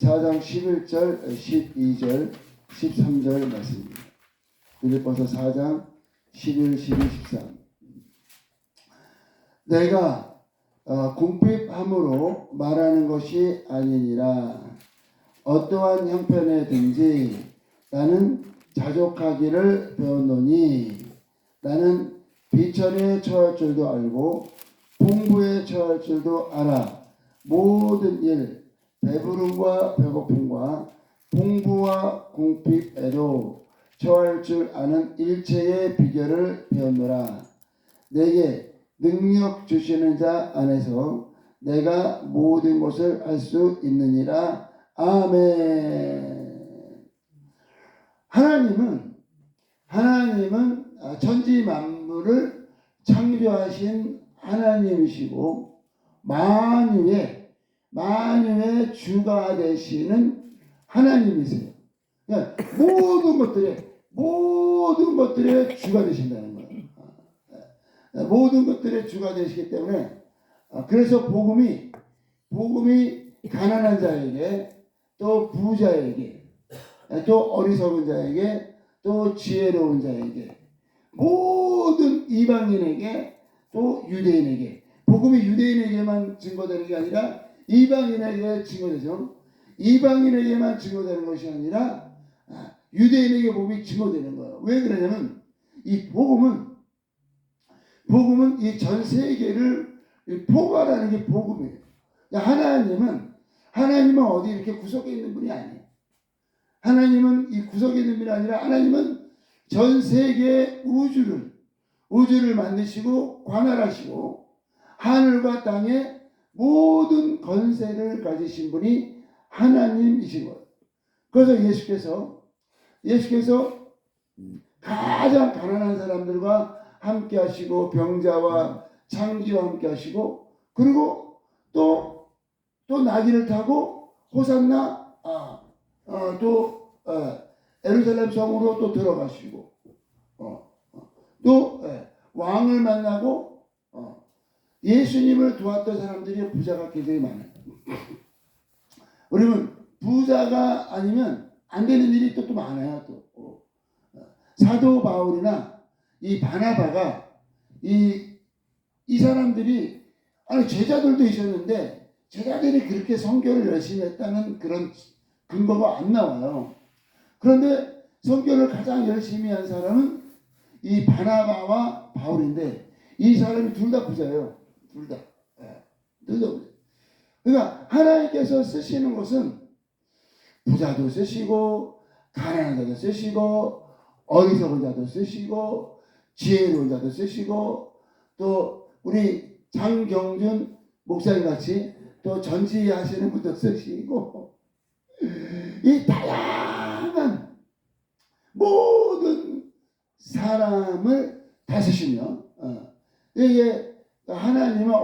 4장 11절, 12절, 13절 말씀입니다. 빌립보서 4장 11, 12, 13. 내가 궁핍함으로 말하는 것이 아니니라. 어떠한 형편에든지 나는 자족하기를 배웠노니 나는 비천에 처할 줄도 알고 풍부에 처할 줄도 알아. 모든 일 배부름과 배고픔과 풍부와 궁핍에도 처할 줄 아는 일체의 비결을 배웠노라. 내게 능력 주시는 자 안에서 내가 모든 것을 할 수 있느니라. 아멘. 하나님은 천지 만물을 창조하신 하나님이시고 만유의 주가 되시는 하나님이세요. 그러니까 모든 것들의 주가 되신다는 거예요. 모든 것들의 주가 되시기 때문에 그래서 복음이 가난한 자에게 또 부자에게 또 어리석은 자에게 또 지혜로운 자에게 모든 이방인에게 또 유대인에게 복음이 유대인에게만 증거되는 게 아니라 이방인에게 증거되죠. 이방인에게만 증거되는 것이 아니라 유대인에게 복음이 증거되는 거예요. 왜 그러냐면 이 복음은 이 전 세계를 포괄하는 게 복음이에요. 하나님은 어디 이렇게 구석에 있는 분이 아니에요. 하나님은 이 구석에 있는 분이 아니라 하나님은 전 세계 우주를 만드시고 관할하시고 하늘과 땅의 모든 권세를 가지신 분이 하나님이신 거예요. 그래서 예수께서 가장 가난한 사람들과 함께 하시고 병자와 창기와 함께 하시고 그리고 또 나귀를 타고 호산나 예루살렘 성으로 또 들어가시고 또 왕을 만나고 예수님을 도왔던 사람들이 부자가 굉장히 많아요. 우리는 부자가 아니면 안 되는 일이 또 많아요. 또 사도 바울이나 이 바나바가 이 사람들이 제자들도 있었는데 제자들이 그렇게 선교를 열심히 했다는 그런 근거가 안 나와요. 그런데 선교를 가장 열심히 한 사람은 이 바나바와 바울인데 이 사람이 둘 다 부자예요. 둘 다 부자. 그러니까 하나님께서 쓰시는 것은 부자도 쓰시고 가난한 자도 쓰시고 어리석은 자도 쓰시고 지혜로운 자도 쓰시고 또 우리 장경준 목사님 같이 또 전지하시는 분도 쓰시고 이 다양한 모든 사람을 다 쓰시며 이게 하나님은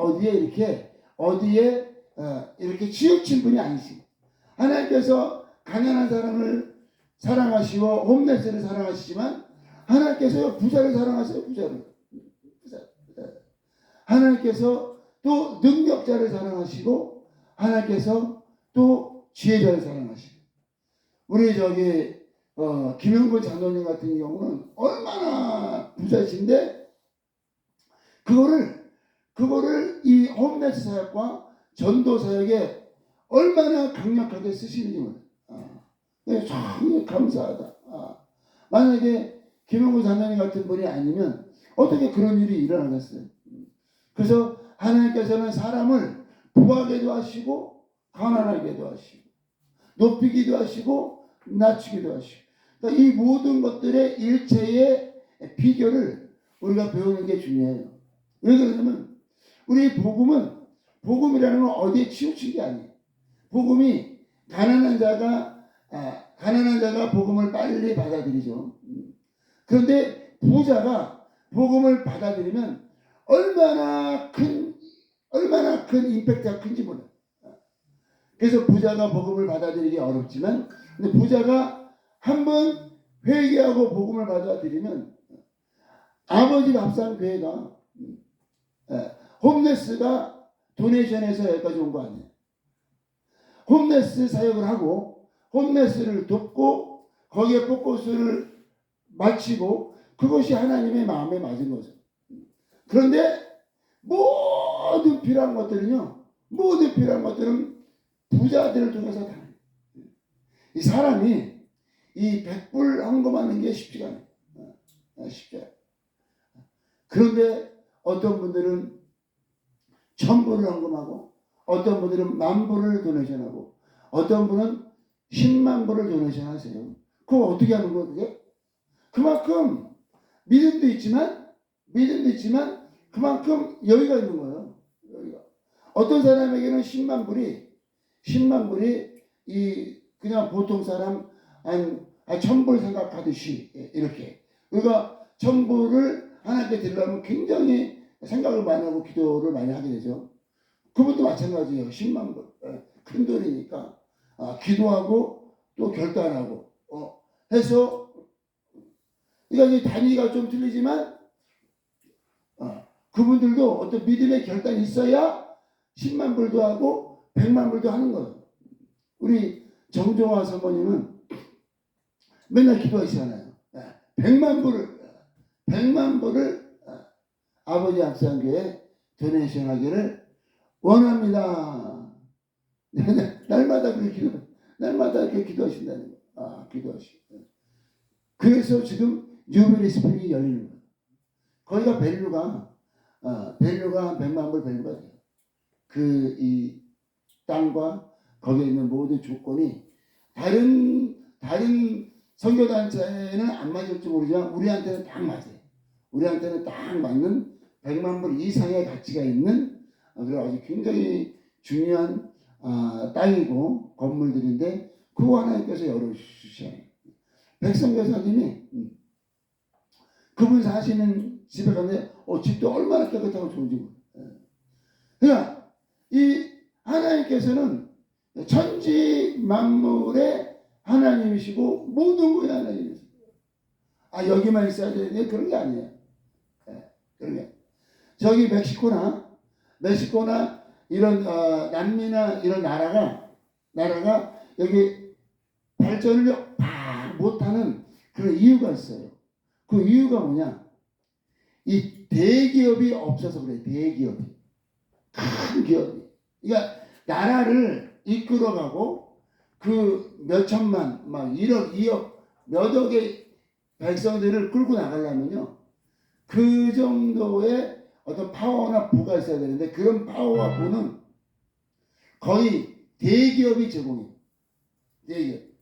어디에 이렇게 치우친 분이 아니시고 하나님께서 가난한 사람을 사랑하시고 홈레스를 사랑하시지만 하나님께서 부자를 사랑하세요. 부자를. 하나님께서 또 능력자를 사랑하시고 하나님께서 또 지혜자를 사랑하시고 우리 김영근 장로님 같은 경우는 얼마나 부자신데 그거를 이 홈레스 사역과 전도 사역에 얼마나 강력하게 쓰시는지 몰라요. 참 감사하다. 만약에 김영근 장로님 같은 분이 아니면 어떻게 그런 일이 일어나겠어요? 그래서 하나님께서는 사람을 부하게도 하시고 가난하게도 하시고 높이기도 하시고 낮추기도 하시고 그러니까 이 모든 것들의 일체의 비결을 우리가 배우는 게 중요해요. 왜 그러냐면 우리 복음이라는 건 어디에 치우친 게 아니에요. 복음이 가난한 자가 복음을 빨리 받아들이죠. 그런데 부자가 복음을 받아들이면 얼마나 큰 임팩트가 큰지 몰라요. 그래서 부자가 복음을 받아들이기 어렵지만 근데 부자가 한번 회개하고 복음을 받아들이면 아버지 밥상 교회가 홈레스가 도네이션에서 여기까지 온 거 아니에요. 홈레스 사역을 하고 홈레스를 돕고 거기에 포커스를 맞추고 그것이 하나님의 마음에 맞은 거죠. 그런데 모든 필요한 것들은요, 모든 필요한 것들은 부자들을 통해서 다. 이 사람이 이 백불 헌금하는 게 쉽지가 않아요. 쉽지 않아요. 그런데 어떤 분들은 1000불을 헌금하고 어떤 분들은 10,000불을 도네이션하고 어떤 분은 10만 불을 도네이션 하세요. 그거 어떻게 하는 거예요? 그게? 그만큼 믿음도 있지만 그만큼 여유가 있는 거예요. 여유가. 어떤 사람에게는 10만 불이 이 그냥 보통 사람 한 1000불 생각하듯이 이렇게. 그러니까 1000불을 하나님께 드리려면 굉장히 생각을 많이 하고 기도를 많이 하게 되죠. 그것도 마찬가지예요. 10만 불. 큰 돈이니까. 기도하고 또 결단하고 해서 그러니까 이 단위가 좀 틀리지만 그분들도 어떤 믿음의 결단이 있어야 10만 불도 하고 100만 불도 하는 거예요. 우리 정종화 사모님은 맨날 기도하시잖아요. 100만 불을 아버지 합산교회에 도네이션 하기를 원합니다. 날마다 그렇게 기도하신다는 거예요. 기도하시고. 그래서 지금 뉴베리 스프링이 열리는 거예요. 거기가 밸류가 한 100만 불 밸류가 돼요. 이 땅과 거기에 있는 모든 조건이 다른 선교단체에는 안 맞을지 모르지만 우리한테는 딱 맞아요. 우리한테는 딱 맞는 100만 불 이상의 가치가 있는 그런 아주 굉장히 중요한 땅이고 건물들인데 그거 하나님께서 열어주셔요. 백성교사님이 그분 사시는 집에 갔는데 집도 얼마나 깨끗하고 좋은지 모르겠어요. 그러니까 이 하나님께서는 천지 만물의 하나님이시고 모든 것이 하나님이시고 여기만 있어야 되는데 그런 게 아니에요. 그런 게 저기 멕시코나 이런 남미나 이런 나라가 여기 발전을 못하는 그런 이유가 있어요. 그 이유가 뭐냐? 이 대기업이 없어서 그래요. 대기업이. 큰 기업이. 그러니까 나라를 이끌어가고 그 몇천만, 막 1억, 2억, 몇 억의 백성들을 끌고 나가려면요. 그 정도의 어떤 파워나 부가 있어야 되는데 그런 파워와 부는 거의 대기업이 제공해요. 대기업.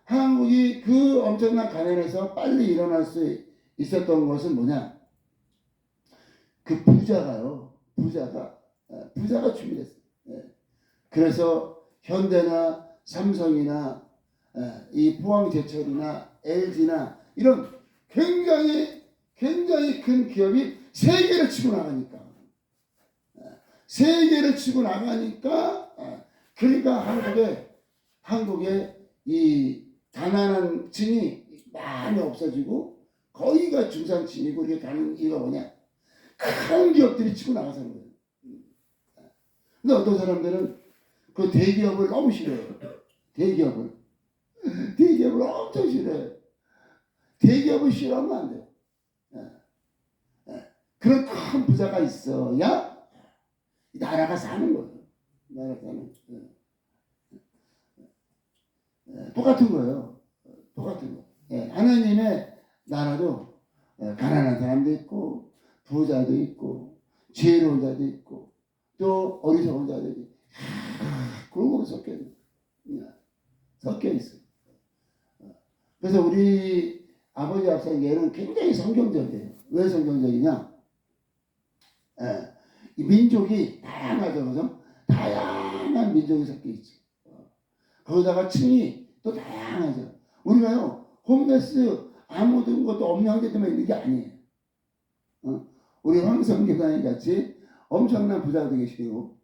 한국이 그 엄청난 가난에서 빨리 일어날 수 있었던 것은 뭐냐? 그 부자가 준비됐어요. 그래서 현대나 삼성이나 이 포항제철이나 LG나 이런 굉장히 큰 기업이 세계를 치고 나가니까 그러니까 한국에 이 가난한 층이 많이 없어지고 거기가 중산층이고 이렇게 가는 이유가 뭐냐? 큰 기업들이 치고 나가서는 거예요. 근데 어떤 사람들은 그 대기업을 너무 싫어해요. 대기업을 엄청 싫어해요. 대기업을 싫어하면 안 돼요. 그런 큰 부자가 있어야 나라가 사는 거예요. 똑같은 거예요. 하나님의 나라도 가난한 사람도 있고 부자도 있고 지혜로운 자도 있고 또 어리석은 자도 있고 골고루 섞여 있어요. 그래서 우리 아버지 앞사교회는 굉장히 성경적이에요. 왜 성경적이냐? 이 민족이 다양하죠. 그죠? 다양한 민족이 섞여 있지. 거기다가 층이 또 다양하죠. 우리가요, 홈레스 아무도 것도 없는 형제들만 있는 게 아니에요. 우리 황성교단이 같이 엄청난 부자도 계시고,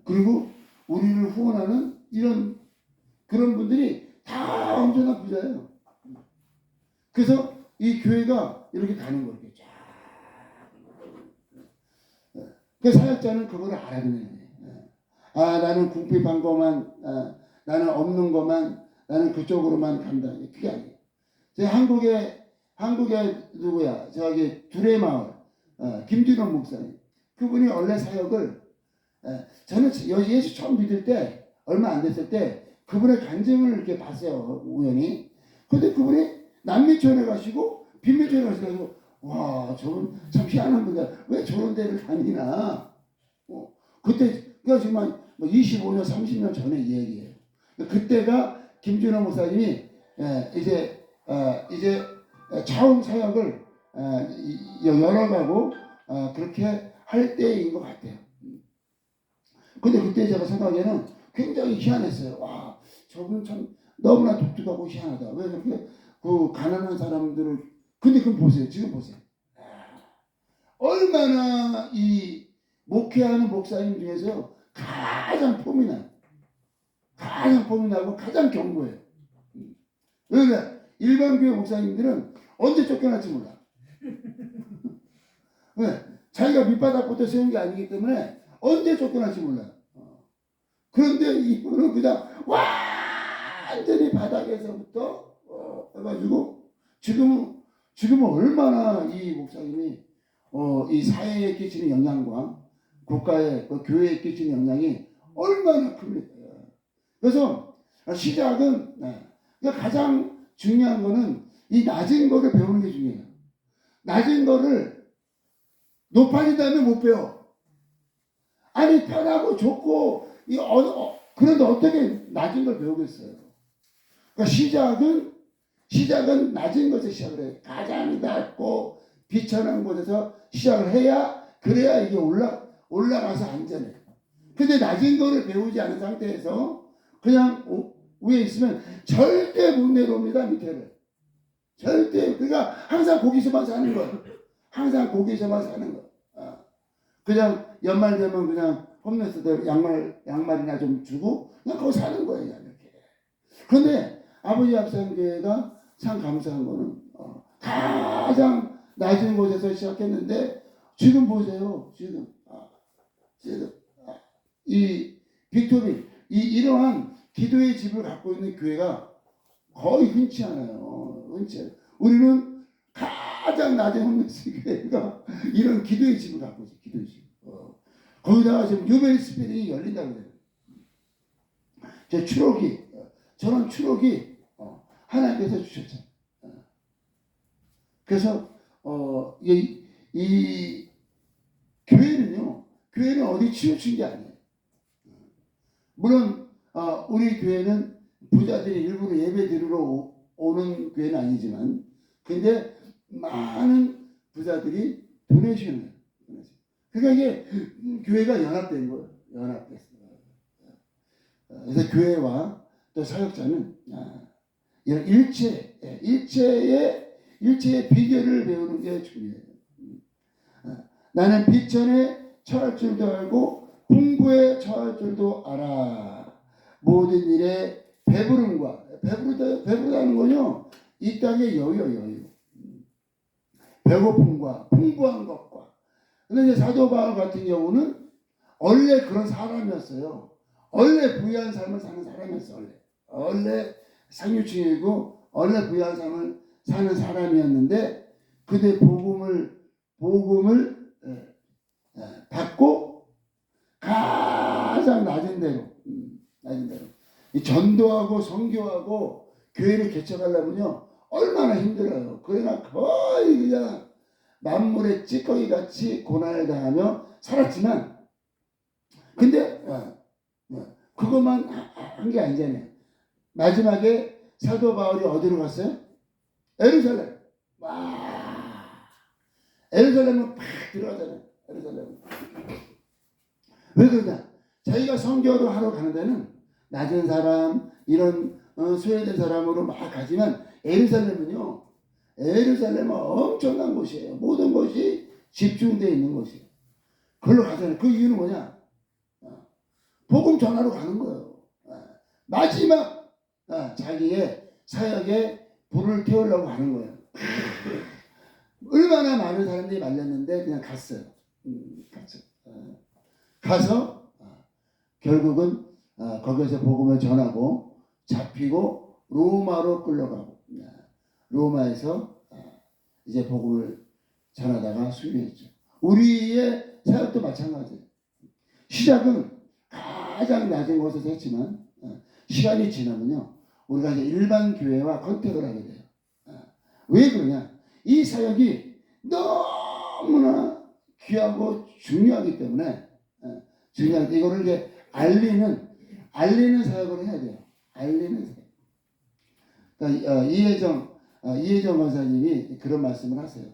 그리고 우리를 후원하는 그런 분들이 다 엄청난 부자예요. 그래서 이 교회가 이렇게 가는 거예요. 그 사역자는 그거를 알아내야 돼요. 나는 궁핍한 것만, 나는 없는 것만, 나는 그쪽으로만 간다. 그게 아니에요. 제 한국에 누구야? 저기 두레마을 김준원 목사님. 그분이 원래 사역을 저는 예수 처음 믿을 때 얼마 안 됐을 때 그분의 간증을 이렇게 봤어요. 우연히. 근데 그분이 남미촌에 가시고 빈민촌에 가시고 와 저분 참 희한한 분이야. 왜 저런 데를 다니나. 그때 그러니까 정말 25년 30년 전에 이 얘기예요. 그때가 김준호 목사님이 이제 처음 사역을 열어가고 그렇게 할 때인 것 같아요. 근데 그때 제가 생각에는 굉장히 희한했어요. 와, 저분 참 너무나 독특하고 희한하다. 왜 그렇게 그 가난한 사람들을 근데 그럼 보세요. 지금 보세요. 얼마나 이 목회하는 목사님 중에서 가장 포민하고 가장 견고해요. 그러니까 일반 교회 목사님들은 언제 쫓겨날지 몰라. 왜? 자기가 밑바닥부터 세운 게 아니기 때문에 언제 쫓겨날지 몰라. 그런데 이분은 그냥 완전히 바닥에서부터 해가지고 지금은 얼마나 이 목사님이 이 사회에 끼치는 영향과 국가에 교회에 끼치는 영향이 얼마나 큽니까. 그래서 시작은 가장 중요한 거는 이 낮은 거를 배우는 게 중요해요. 낮은 거를 높아진다면 못 배워. 아니 편하고 좋고 그런데 어떻게 낮은 걸 배우겠어요. 그러니까 시작은 낮은 것에서 시작을 해요. 가장 낮고 비천한 곳에서 시작을 해야 그래야 이게 올라가서 안전해. 근데 낮은 거를 배우지 않은 상태에서 그냥 위에 있으면 절대 못 내려옵니다. 밑에를. 절대. 그러니까 항상 거기서만 사는 거예요. 항상 거기서만 사는 거. 그냥 연말 되면 그냥 홈레스들 양말이나 좀 주고 그냥 거기 사는 거예요. 이렇게. 그런데 아버지 합산교회가 참 감사한 거는 가장 낮은 곳에서 시작했는데 지금 보세요. 지금 이 빅토리 이러한 기도의 집을 갖고 있는 교회가 거의 흔치 않아요. 우리는 가장 낮은 홈리스 교회가 이런 기도의 집을 갖고 있어요. 기도의 집. 거기다가 지금 유벨 스피링이 열린다고 해요. 제 추록이 저런 추록이 하나님께서 주셨죠. 그래서 이 교회는 어디 치우친 게 아니에요. 물론 우리 교회는 부자들이 일부러 예배 드리러 오는 교회는 아니지만 근데 많은 부자들이 도네이션을 해요. 그러니까 이게 교회가 연합된 거예요. 연합됐어요. 그래서 교회와 또 사역자는 이런 일체의 비결을 배우는 게 중요해요. 나는 비천에 처할 줄도 알고 풍부에 처할 줄도 알아. 모든 일에 배부르다는 거요. 이 땅의 여유. 배고픔과 풍부한 것과. 근데 이제 사도 바울 같은 경우는 원래 그런 사람이었어요. 원래 부유한 삶을 사는 사람이었어요. 원래 상류층이고 원래 부유한 삶을 사는 사람이었는데 그때 복음을 받고 가장 낮은 데로 이 전도하고 선교하고 교회를 개척하려면요 얼마나 힘들어요. 그러나 거의 그냥 만물의 찌꺼기 같이 고난을 당하며 살았지만 근데 그것만 한 게 아니잖아요. 마지막에 사도 바울이 어디로 갔어요? 예루살렘. 와, 예루살렘은 팍 들어가잖아요. 예루살렘. 왜 그러냐? 자기가 선교를 하러 가는 데는 낮은 사람, 이런 소외된 사람으로 막 가지만 예루살렘은 엄청난 곳이에요. 모든 것이 집중되어 있는 곳이에요. 그걸로 가잖아요. 그 이유는 뭐냐? 복음 전하러 가는 거예요. 마지막 자기의 사역에 불을 태우려고 하는 거예요. 얼마나 많은 사람들이 말렸는데 그냥 갔어요. 가서 결국은 거기서 복음을 전하고 잡히고 로마로 끌려가고 로마에서 이제 복음을 전하다가 순교했죠. 우리의 사역도 마찬가지예요. 시작은 가장 낮은 곳에서 했지만 시간이 지나면요 우리가 이제 일반 교회와 컨택을 하게 돼요. 왜 그러냐? 이 사역이 너무나 귀하고 중요하기 때문에 중요한데 이거를 이제 알리는 사역을 해야 돼요. 알리는 사역. 그러니까 이혜정 권사님이 그런 말씀을 하세요.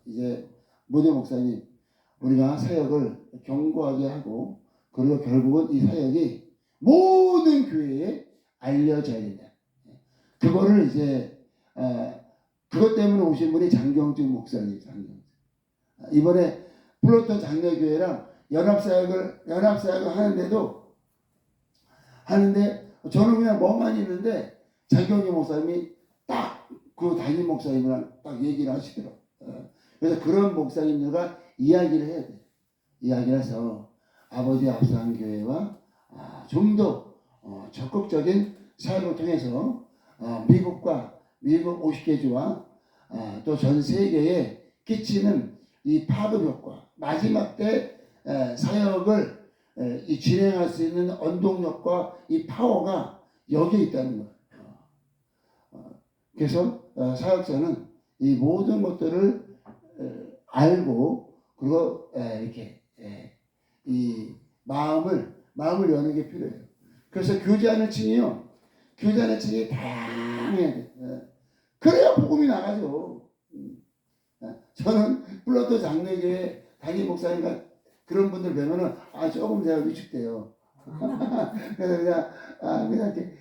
이제 모대 목사님, 우리가 사역을 견고하게 하고 그리고 결국은 이 사역이 모든 교회에 알려져야 된다. 그거를 이제 그것 때문에 오신 분이 장경준 목사님. 이번에 플로터 장로교회랑 연합사역을 하는데 저는 그냥 멍하니 있는데 장경준 목사님이 딱 그 담임 목사님이랑 딱 얘기를 하시더라고요. 그래서 그런 목사님들과 이야기를 해야 돼요. 이야기를 해서 아버지 앞선 교회와 좀 더 적극적인 사역을 통해서 미국 50개 주와 또 전 세계에 끼치는 이 파급 효과, 마지막 때 사역을 진행할 수 있는 원동력과 이 파워가 여기에 있다는 거예요. 그래서 사역자는 이 모든 것들을 알고 그리고 이렇게 이 마음을 여는 게 필요해요. 그래서 교제하는 층이요. 교제하는 층이 다양해야 돼. 그래야 복음이 나가죠. 저는 플로터 장로교회 담임 목사님과 그런 분들 뵈면은 조금 제가 위축돼요. 그래서 그냥 이렇게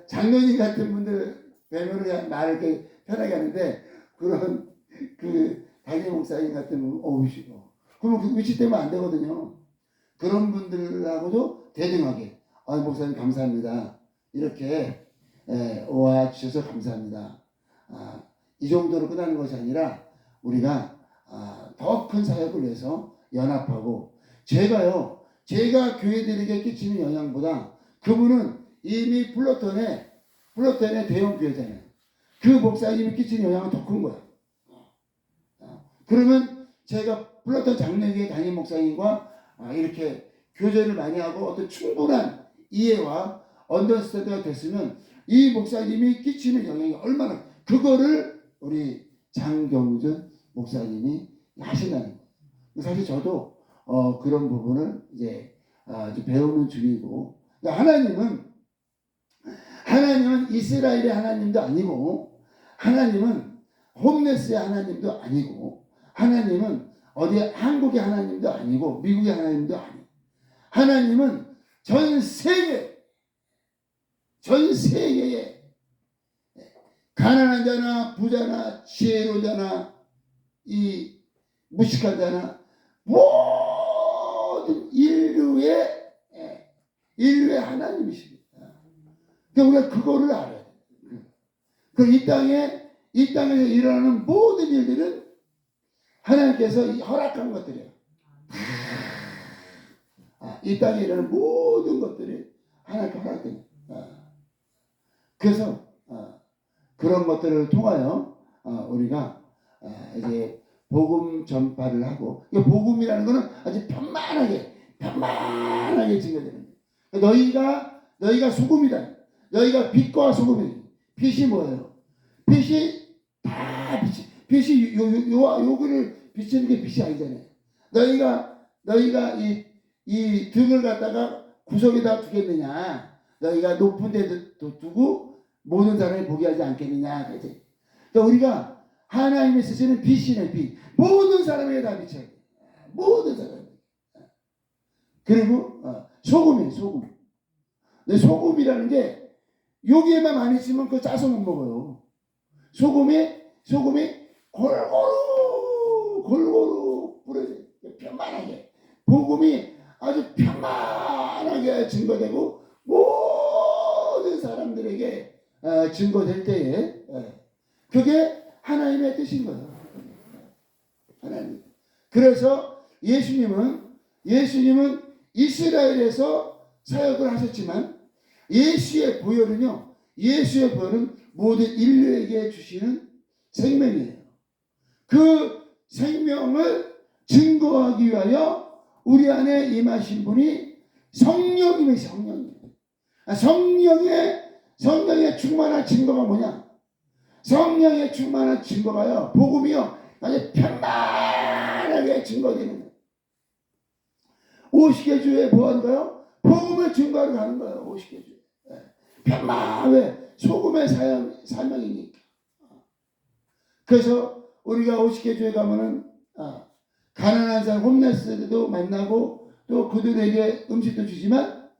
장로님 같은 분들 뵈면은 그냥 말을 이렇게 편하게 하는데 그런 그 담임 목사님 같은 분 위축. 그러면 그 위축되면 안 되거든요. 그런 분들하고도 대등하게 목사님 감사합니다. 이렇게 와 주셔서 감사합니다. 이 정도로 끝나는 것이 아니라 우리가 더 큰 사역을 위해서 연합하고 제가 교회들에게 끼치는 영향보다 그분은 이미 플로톤의 대형 교회잖아요. 그 목사님이 끼치는 영향은 더 큰 거예요. 그러면 제가 플로톤 장로교회 담임 목사님과 이렇게 교제를 많이 하고 어떤 충분한 이해와 언더스탠드가 됐으면 이 목사님이 끼치는 영향이 얼마나 그거를 우리 장경준 목사님이 하신다는 거예요. 사실 저도 그런 부분을 이제 배우는 중이고 하나님은 이스라엘의 하나님도 아니고 하나님은 홈레스의 하나님도 아니고 하나님은 어디 한국의 하나님도 아니고 미국의 하나님도 아니고 하나님은 전 세계에 가난한 자나 부자나 지혜로운 자나 이 무식한 자나 모든 인류의 하나님이십니다. 그러니까 우리가 그거를 알아야 돼요. 그 이 땅에서 일어나는 모든 일들은 하나님께서 허락한 것들이에요. 이 땅에 일어나는 모든 것들이 하나님께 허락됩니다. 그래서 그런 것들을 통하여 우리가 이제 복음 전파를 하고 이 복음이라는 것은 아주 편만하게 증거되는 거예요. 너희가 소금이다. 너희가 빛과 소금이다. 빛이 뭐예요? 빛이 다 빛이 요거를 비치는 게 빛이 아니잖아요. 너희가 이 등을 갖다가 구석에다 두겠느냐? 너희가 높은 데 두고 모든 사람이 보게 하지 않겠느냐? 그러니까 우리가 하나님이 쓰시는 빛이네, 빛. 모든 사람에게 다 비춰요. 모든 사람. 그리고 소금이에요, 소금. 근데 소금이라는 게 여기에만 많이 쓰면 그거 짜서 못 먹어요. 소금이 골고루 뿌려져요. 편만하게. 복음이 아주 편만하게 증거되고 모든 사람들에게 증거될 때에 그게 하나님의 뜻인 거예요. 하나님. 그래서 예수님은 이스라엘에서 사역을 하셨지만 예수의 보혈은 모든 인류에게 주시는 생명이에요. 그 생명을 증거하기 위하여 우리 안에 임하신 분이 성령이에요. 성령의 충만한 증거가 뭐냐? 성령의 충만한 증거가요, 복음이요, 아주 편만하게 증거되는 거예요. 오시게주에 뭐 하는 거예요? 복음을 증거하러 가는 거예요. 오시게주에. 편만하게 소금의 사명이니까. 그래서 우리가 오시게주에 가면은 가난한 사람 홈레스들도 만나고 또 그들에게 음식도 주지만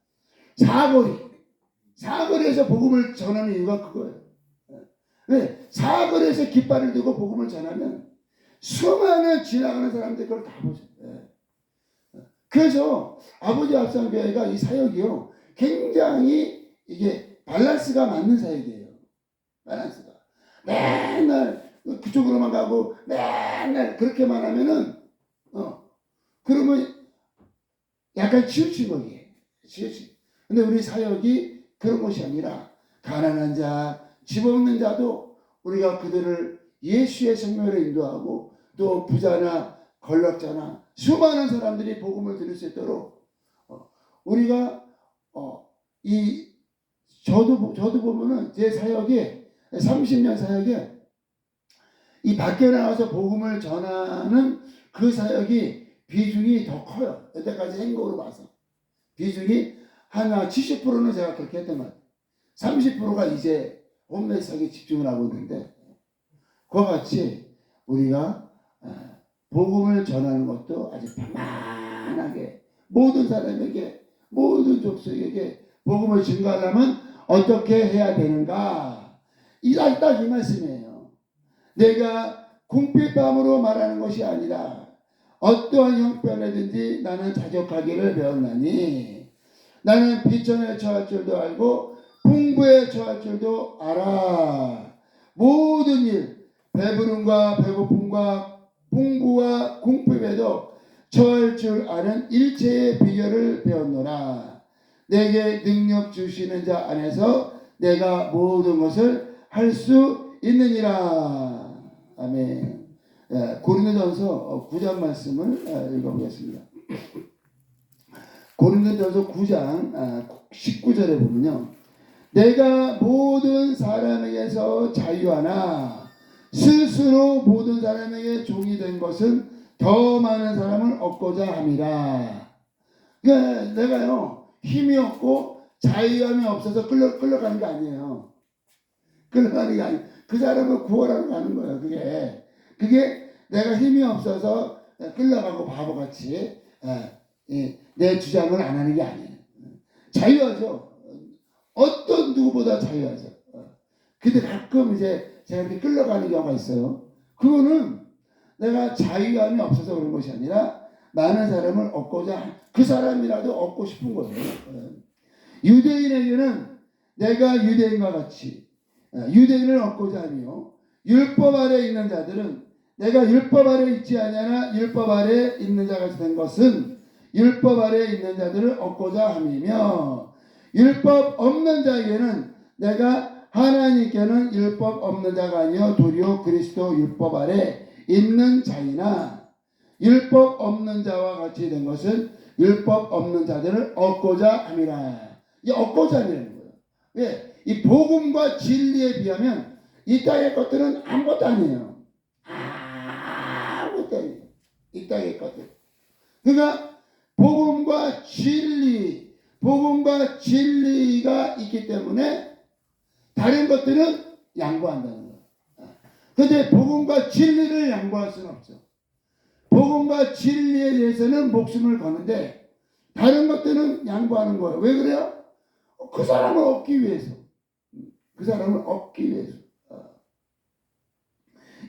사거리에서 복음을 전하는 이유가 그거예요. 왜? 사거리에서 깃발을 들고 복음을 전하면 수많은 지나가는 사람들이 그걸 다 보죠. 그래서 아버지 합성교회가 이 사역이요, 굉장히 이게 밸런스가 맞는 사역이에요. 밸런스가. 맨날 그쪽으로만 가고 맨날 그렇게만 하면은 그러면 약간 치우친 거예요. 근데 우리 사역이 그런 것이 아니라 가난한 자, 집 없는 자도 우리가 그들을 예수의 생명으로 인도하고 또 부자나 권력자나 수많은 사람들이 복음을 들을 수 있도록 우리가 저도 보면은 제 사역에 30년 사역에 이 밖에 나가서 복음을 전하는 그 사역이 비중이 더 커요. 여태까지 행거로 봐서 비중이 한 70%는 제가 그렇게 했던 것 같아요. 30%가 이제 홈레스하게 집중을 하고 있는데, 그와 같이 우리가 복음을 전하는 것도 아주 편안하게 모든 사람에게, 모든 족속에게 복음을 증거하려면 어떻게 해야 되는가? 딱 이 말씀이에요. 내가 궁핍함으로 말하는 것이 아니라 어떠한 형편이든지 나는 자족하기를 배웠나니, 나는 비천에 처할 줄도 알고 풍부에 처할 줄도 알아. 모든 일, 배부름과 배고픔과 풍부와 궁핍에도 처할 줄 아는 일체의 비결을 배웠노라. 내게 능력 주시는 자 안에서 내가 모든 것을 할 수 있느니라. 아멘. 고린도전서 9장 말씀을 읽어보겠습니다. 고린도전서 9장 19절에 보면요, 내가 모든 사람에게서 자유하나 스스로 모든 사람에게 종이 된 것은 더 많은 사람을 얻고자 함이라. 그러니까 내가요, 힘이 없고 자유함이 없어서 끌려가는 게 아니에요. 끌려가는 게 아니에요. 그 사람을 구원하러 가는 거예요. 그게 내가 힘이 없어서 끌려가고 바보같이 내 주장을 안 하는 게 아니에요. 자유하죠. 어떤 누구보다 자유하죠. 근데 가끔 이제 제가 이렇게 끌려가는 경우가 있어요. 그거는 내가 자유함이 없어서 그런 것이 아니라 많은 사람을 얻고자, 그 사람이라도 얻고 싶은 거예요. 유대인에게는 내가 유대인과 같이 유대인을 얻고자 하며, 율법 아래 있는 자들은 내가 율법 아래 있지 아니하나 율법 아래 있는 자가 된 것은 율법 아래 있는 자들을 얻고자 함이며, 율법 없는 자에게는 내가 하나님께는 율법 없는 자가 아니요 도리어 그리스도 율법 아래 있는 자이나, 율법 없는 자와 같이 된 것은 율법 없는 자들을 얻고자 함이라. 이 얻고자 함이라는 거예요. 왜? 이 복음과 진리에 비하면 이 땅의 것들은 아무것도 아니에요. 아무것도 아니에요. 이 땅의 것들. 그러니까 복음과 진리가 있기 때문에 다른 것들은 양보한다는 거예요. 그런데 복음과 진리를 양보할 수는 없죠. 복음과 진리에 대해서는 목숨을 거는데 다른 것들은 양보하는 거예요. 왜 그래요? 그 사람을 얻기 위해서.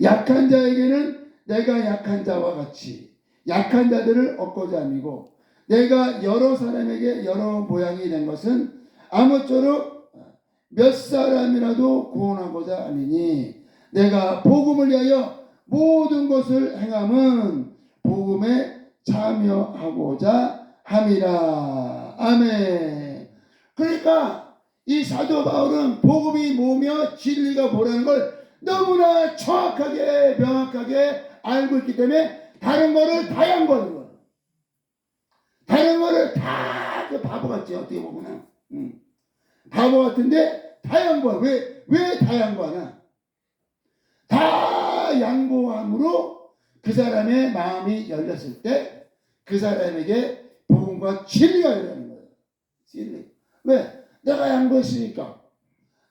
약한 자에게는 내가 약한 자와 같이 약한 자들을 얻고자 함이고, 내가 여러 사람에게 여러 모양이 된 것은 아무쪼록 몇 사람이라도 구원하고자 함이니, 내가 복음을 위하여 모든 것을 행함은 복음에 참여하고자 함이라. 아멘. 그러니까 이 사도 바울은 복음이 뭐며 진리가 뭐라는 걸 너무나 정확하게 명확하게 알고 있기 때문에 다른 거를 다 양보하는 거예요. 다른 거를 다 그 바보 같지 어떻게 보면 바보 같은데 다 양보해. 왜 다 양보하나? 다 양보함으로 그 사람의 마음이 열렸을 때 그 사람에게 복음과 진리가 열리는 거예요. 진리. 왜? 내가 양보했으니까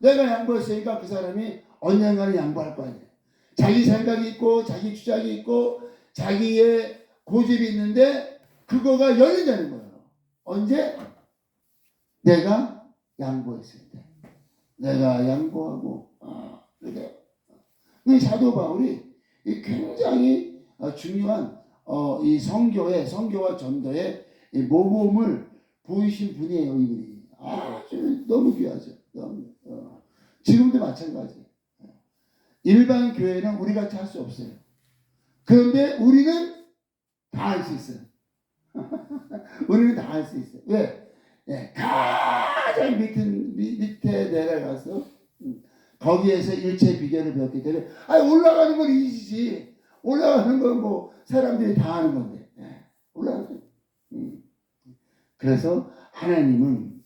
그 사람이 언젠가는 양보할 거 아니에요. 자기 생각이 있고 자기 주장이 있고 자기의 고집이 있는데 그거가 열린다는 거예요. 언제? 내가 양보했을 때. 내가 양보하고 그래. 이 사도 바울이 굉장히 중요한 이 선교와 전도의 이 모범을 보이신 분이에요. 이분이 아주 너무 귀하죠. 지금도 마찬가지. 일반 교회는 우리 같이 할 수 없어요. 그런데 우리는 다 할 수 있어요. 우리는 다 할 수 있어요. 왜? 가장 밑에 내려가서 거기에서 일체 비결을 배웠기 때문에 올라가는 건 이지지. 올라가는 건 뭐 사람들이 다 하는 건데 올라가는. 그래서 하나님은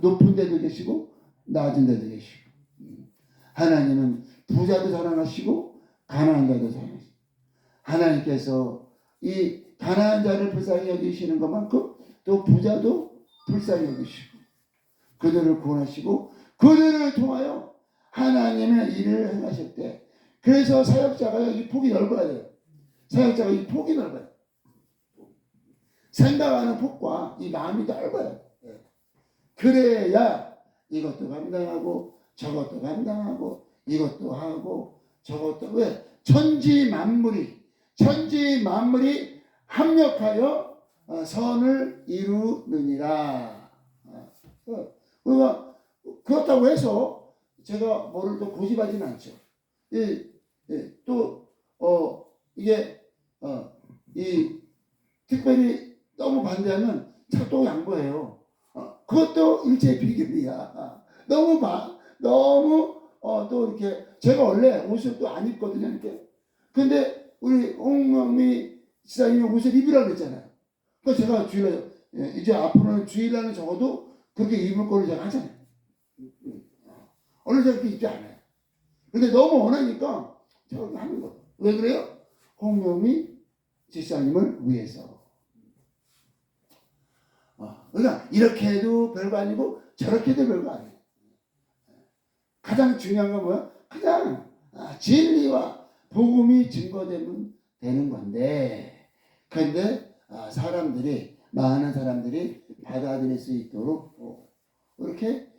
높은 데도 계시고 낮은 데도 계시고 하나님은 부자도 사랑하시고 가난한 자도 사랑하시고 하나님께서 이 가난한 자를 불쌍히 여기시는 것만큼 또 부자도 불쌍히 여기시고 그들을 구원하시고 그들을 통하여 하나님의 일을 행하실 때 그래서 사역자가 이 폭이 넓어야 돼요. 사역자가 이 폭이 넓어요. 생각하는 폭과 이 마음이 넓어요. 그래야 이것도 감당하고 저것도 감당하고 이것도 하고 저것도 왜? 천지 만물이 합력하여 선을 이루느니라. 그렇다고 해서 제가 뭐를 또 고집하지는 않죠. 이게 특별히 너무 반대하면 또 양보해요. 그것도 일체의 비결이야. 너무 또 이렇게 제가 원래 옷을 또 안 입거든요. 이렇게. 근데 우리 홍명미 지사님이 옷을 입으라고 그랬잖아요. 그래서 제가 주일날 이제 앞으로는 주일날은 적어도 그렇게 입을 거를 제가 하잖아요. 원래 제가 그렇게 입지 않아요. 근데 너무 원하니까 제가 하는 거예요. 왜 그래요? 홍명미 지사님을 위해서. 그러니까 이렇게 해도 별거 아니고 저렇게 해도 별거 아니에요. 가장 중요한 건 뭐야? 그냥 진리와 복음이 증거되면 되는 건데 그런데 많은 사람들이 받아들일 수 있도록 이렇게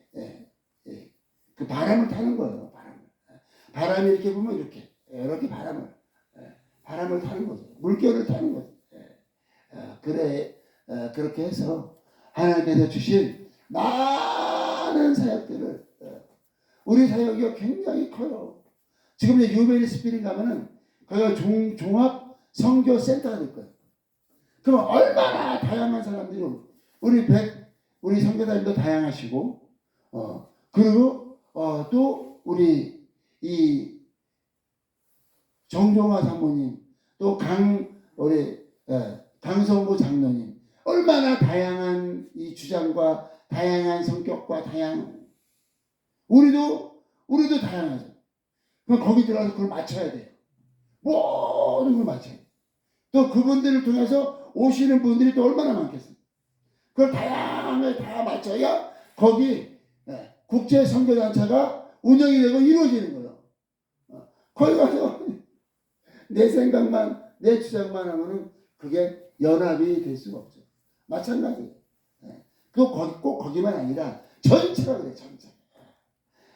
그 바람을 타는 거예요. 바람이 이렇게 보면 이렇게 바람을 타는 거죠. 물결을 타는 거죠. 그렇게 해서 하나님께서 주신 많은 사역들을 우리 사역이 굉장히 커요. 지금 이제 유베리 스피릿 가면은 거기가 종합 선교 센터가 될 거예요. 그럼 얼마나 다양한 사람들이 우리 선교사님도 다양하시고 그리고 또 우리 이 정종화 사모님 또 강성구 장로님 얼마나 다양한 이 주장과 다양한 성격과 우리도 다양하죠. 그럼 거기 들어가서 그걸 맞춰야 돼요. 모든 걸 맞춰야 돼요. 또 그분들을 통해서 오시는 분들이 또 얼마나 많겠어요. 그걸 다양하게 다 맞춰야 거기 국제 선교단체가 운영이 되고 이루어지는 거예요. 거기 가서 내 생각만 내 주장만 하면은 그게 연합이 될 수가 없죠. 마찬가지. 꼭 거기만 아니라 전체가 그래. 전체.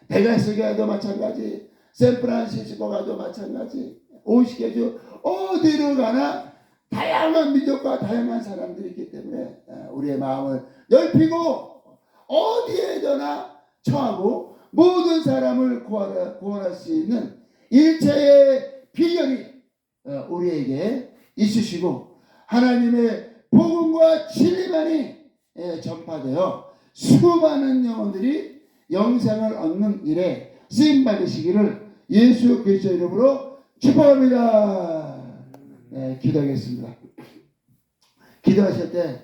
베가스 가도 마찬가지. 샌프란시스코 가도 마찬가지. 오시게도 어디로 가나 다양한 민족과 다양한 사람들이 있기 때문에 우리의 마음을 넓히고 어디에서나 처하고 모든 사람을 구원할 수 있는 일체의 비결이 우리에게 있으시고 하나님의 복음과 진리만이 전파되어 수많은 영혼들이 영생을 얻는 일에 쓰임 받으시기를 예수 그리스도 이름으로 축복합니다. 기도하겠습니다. 기도하실 때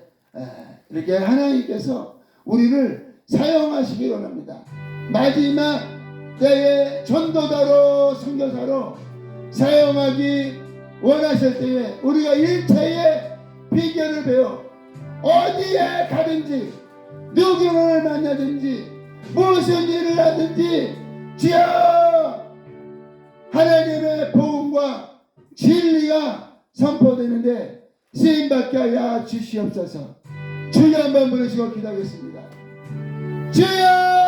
이렇게 하나님께서 우리를 사용하시기 원합니다. 마지막 때에 전도자로 선교사로 사용하기 원하실 때에 우리가 일체의 비결을 배워 어디에 가든지 누구를 만나든지 무슨 일을 하든지 주여 하나님의 복음과 진리가 선포되는데 쓰임받게 하여 주시옵소서. 주여 한번 부르시고 기도하겠습니다. 주여